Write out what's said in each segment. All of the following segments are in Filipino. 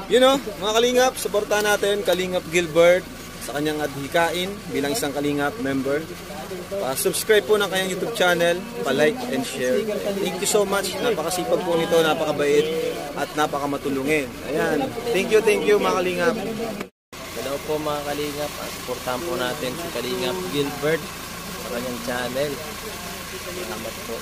You know, mga Kalingap, suportahan natin Kalingap Gilbert sa kanyang adhikain bilang isang Kalingap member. Subscribe po ng kanyang YouTube channel, pa-like and share. Thank you so much. Napakasipag po nito, napakabait at napakamatulungin. Ayan. Thank you mga Kalingap. Hello po mga Kalingap. Suportahan po natin si Kalingap Gilbert sa kanyang channel. Salamat po.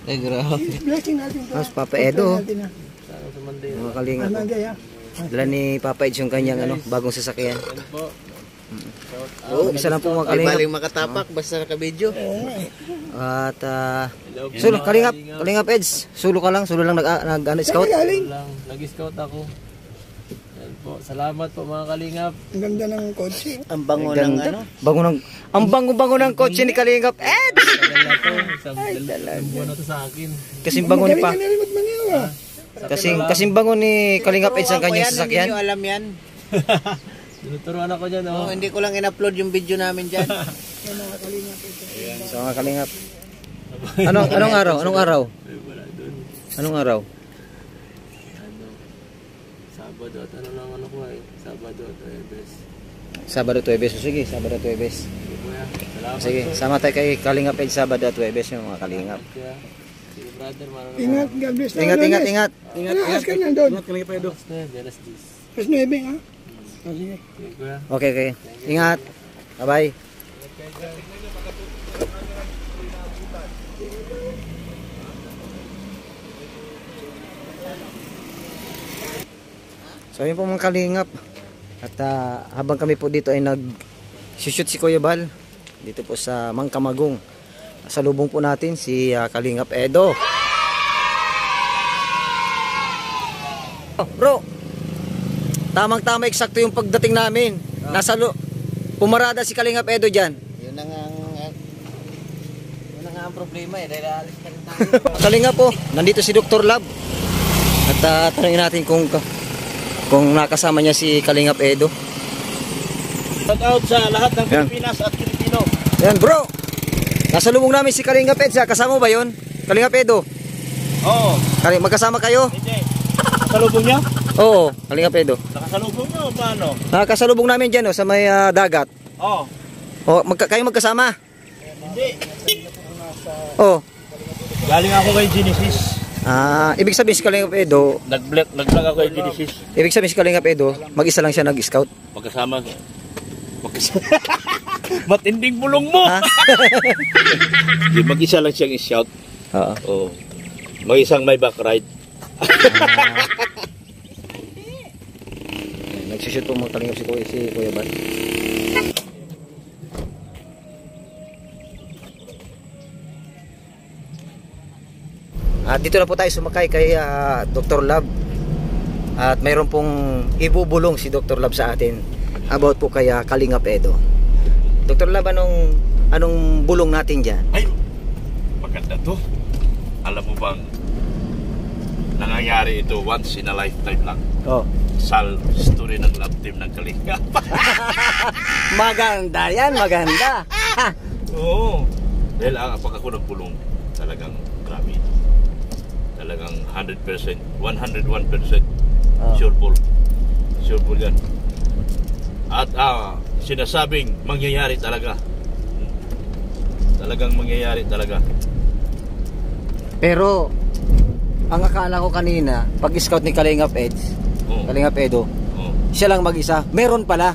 Ay, grabe. Blessing natin to. Mas Papa Edo. Mga Kalingap. Dala ni Papa Eds yung kanyang bagong sasakyan. Isa lang po mga Kalingap. Ay, baling makatapak basta nakabidyo. At sulo, Kalingap Eds. Sulo ka lang, nag-scout. Nag-scout ako. Salamat po mga Kalingap. Ang ganda ng kotse. Ang bango ng Ang bango-bango ng kotse ni Kalingap Eds. Buwan na to sa akin. Kasing bango ni pa. Kasing bango ni Kalingap Eds ang kanyang sasakyan. Hindi nyo alam yan. Tinuturuan ako dyan. Hindi ko lang in-upload yung video namin dyan. So mga Kalingap. Anong araw? Anong araw? Sabado at Sabado at Huwebes. Sige, Sabado at Huwebes. Sige, sama tayo kay Kalingap Eds Sabado at Huwebes yung mga Kalingap. Ingat, God bless. Ingat. Ingat ka niyan doon. Kalingap Edo. Mas 9 ha? Sige. Okay. Ingat. Bye-bye. So yun po mga Kalingap. At habang kami po dito ay nag-shoot si Kuya Bal dito po sa Mangkamagong. Salubong po natin si Kalingap Edo. Bro, tamang-tama eksakto yung pagdating namin. Pumarada si Kalingap Edo dyan. Yun na nga ang problema dahil alis ka rin tayo. Kalingap po, nandito si Dr. Lab. At tanungin natin kung nakasama niya si Kalingap Edo. Shout out sa lahat ng Pilipinas at Pilipino. Yan bro, nasa lubong namin si Kalingap Eds. Kasama mo ba yun? Kalingap Edo? Oo. Magkasama kayo? Hindi. Nakasalubong niya? Oo, Kalingap Edo. Nakasalubong niya o paano? Nakasalubong namin dyan sa may dagat. Oo. Kayo magkasama? Hindi. Oo. Galing ako kay Genesis. Ibig sabihin si Kalingap Edo, Nag-vlog ako kay Genesis. ibig sabihin si Kalingap Edo, mag-isa lang siya nag-scout. Magkasama. Matinding bulong mo. Mag-isa lang siyang i-shout. Oo. Mag-isang may back ride. Nagsushoot po mga Kalingap si Kuya Bal. At dito na po tayo sumakay kay Dr. Lab. At mayroon pong ibubulong si Dr. Lab sa atin about po kay Kalingap Edo. Dr. Lab, anong bulong natin dyan? Ay, maganda to. Alam mo bang nangyayari ito once in a lifetime lang? Sa story ng love team ng Kalingap. Maganda yan, maganda. Oo. Dahil pag ako nagpulong, talagang grabe ito. Talagang 100%, 101% sure ball yan. At sinasabing mangyayari talaga. Talagang mangyayari talaga. Pero ang akala ko kanina, pag scout ni Kalingap Eds, Kalingap Edo, siya lang mag-isa. Meron pala.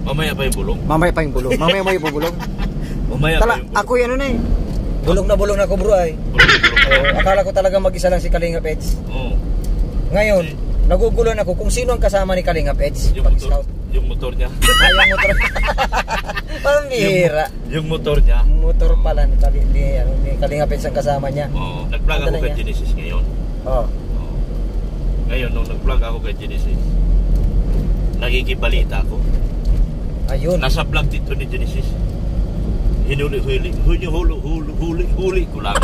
Mamaya pa yung bulong. Mamaya pa yung bulong. Mamaya mo yung bulong. Mamaya pa yung bulong. Ako yan na eh. Bulong na bulong na ako bro ay. Akala ko talaga mag-isa lang si Kalingap Eds. Ngayon, nagugulan ako kung sino ang kasama ni Kalingap Eds pag scout. Yung motor niya. Yung motor. Parang bihira. Yung motor niya. Motor pala ni Kalingap Eds ang kasama niya. Nag-vlog ako kay Genesis ngayon. Ngayon, nung nag-vlog ako kay Genesis, nakikibalita ako. Ayun. Nasa vlog dito ni Genesis. Huli ko lang.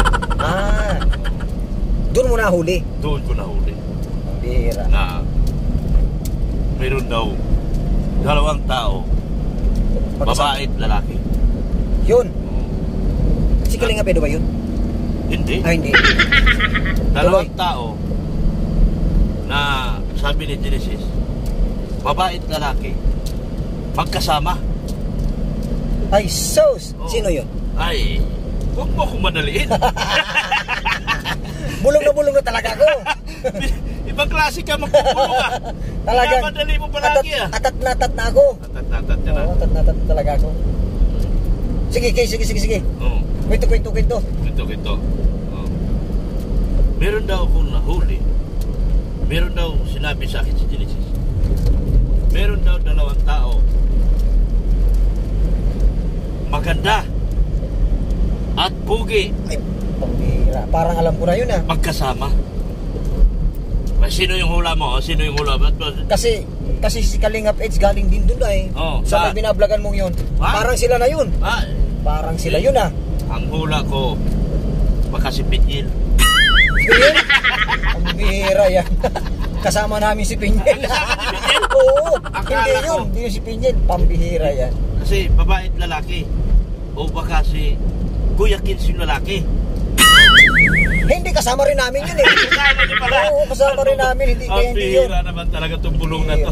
Doon mo nahuli. Doon ko nahuli. Bihira. Na mayroon daw 2 tao, babae at lalaki. Yun. Si Kalingap Edo ba yun? Hindi. Hindi. 2 tao na sabi ni Genesis, babae at lalaki, magkasama. Ay, sus! Sino yun? Ay, huwag mo akong madaliin. Bulong na talaga ako. Ibang klase ka, magpupulong ka. Talagang madali mo palagi atat na ako. Atat na. Atat na talaga ako. Sige. Kwento. Kwento. Meron daw akong nahuli. Meron daw sinabi sa akin si Genesis. Meron daw 2 tao. Maganda at pugi. Ay, pambihira. Parang alam ko na yun magkasama. Sino yung hula mo? Sino yung hula mo? Kasi si Kalingap Eds galing din doon sa may binablagan mong yun. Parang sila na yun. Parang sila yun Ang hula ko, baka si Pinyel. Pinyel? Ang bihira yan. Kasama namin si Pinyel. Oo. Hindi yun si Pinyel. Pambihira yan. Kasi babae at lalaki. O baka si Kuya Kins yung lalaki. Hindi, kasama rin namin yun Kasama niyo pala. Oo, kasama rin namin. Hindi kaya hindi yun. Ang naman talaga itong bulong na to.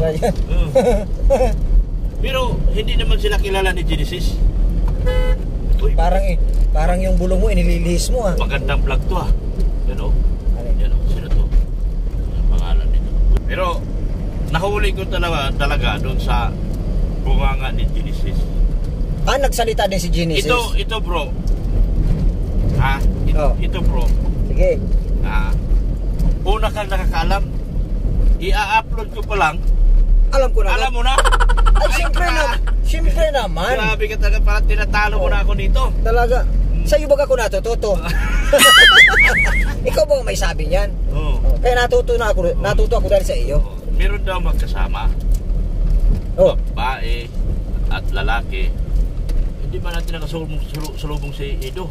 Pero hindi naman sila kilala ni Genesis. Uy, parang yung bulong mo inililihis mo magandang vlog to Yan o. Sino to? Ang pangalan nito. Pero nahuli ko talaga doon sa bunganga ni Genesis. Nagsalita din si Genesis. Ito bro. Ito bro. Sige. Una kang nakakaalam. I-upload ko pa lang. Alam ko na. Alam mo na? Ay, siyempre naman. Grabe ka talaga, parang tinatalo mo na ako dito. Talaga. Sa'yo ba ako natututo? Ikaw ba may sabi niyan? Kaya natuto ako dahil sa iyo. Meron daw magkasama. Babae at lalaki. Hindi ba natin nakasulubong si Edo?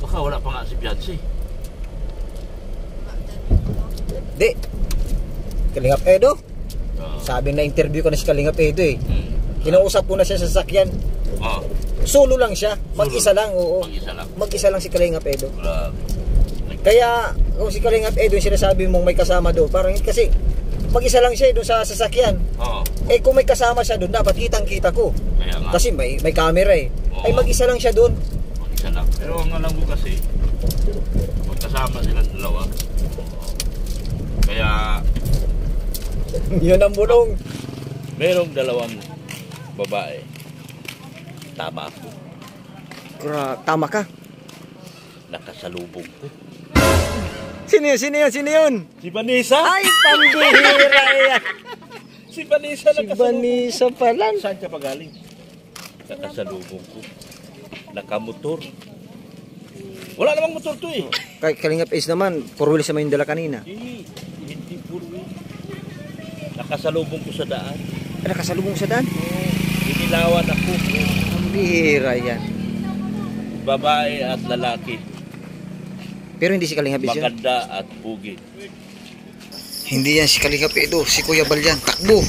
Baka wala pa nga si Beyonce. Di. Kalingap Edo? Sabi na interview ko na si Kalingap Edo Kinausap ko na siya sa sasakyan. Solo lang siya. Mag-isa lang. Mag-isa lang si Kalingap Edo. Kaya kung si Kalingap Edo yung sinasabi mong may kasama doon, parang kasi mag-isa lang siya doon sa sasakyan. Kung may kasama siya doon, dapat kitang-kita ko. Kasi may camera Ay mag-isa lang siya doon. Mag-isa lang. Pero ang alam ko kasi, magkasama silang 2. Kaya yun ang bulong. Merong 2 babae. Tama ako. Tama ka. Nakasalubong ko. Sino yun? Si Vanessa. Ay, pambihira yan. Si Vanessa Si Vanessa pala. Saan ka pa galing? Nakasalubong ko. Nakamotor. Wala namang motor to Kay Kalingap Ace naman, 4 wheels sa Mayndala kanina. Hindi 4 wheels. Nakasalubong ko sa daan. Nakasalubong sa daan? Inilawan ako. Pambihira yan. Babae at lalaki. Pero hindi si Kalingap Ace yan. Maganda at pugi. Hindi yan si Kalingap Edo, si Kuya Bal yan. Takbo!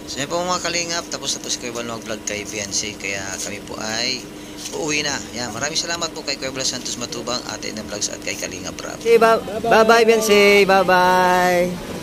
So yun po mga Kalingap, tapos na po si Kuya Bal mag-vlog kay Beyonce. Kaya kami po ay uuwi na. Yan, maraming salamat po kay Kuya Blas Santos Matubang, Ate Ina Vlogs at kay Kalinga Prab. Okay, bye-bye, Beyonce. Bye-bye.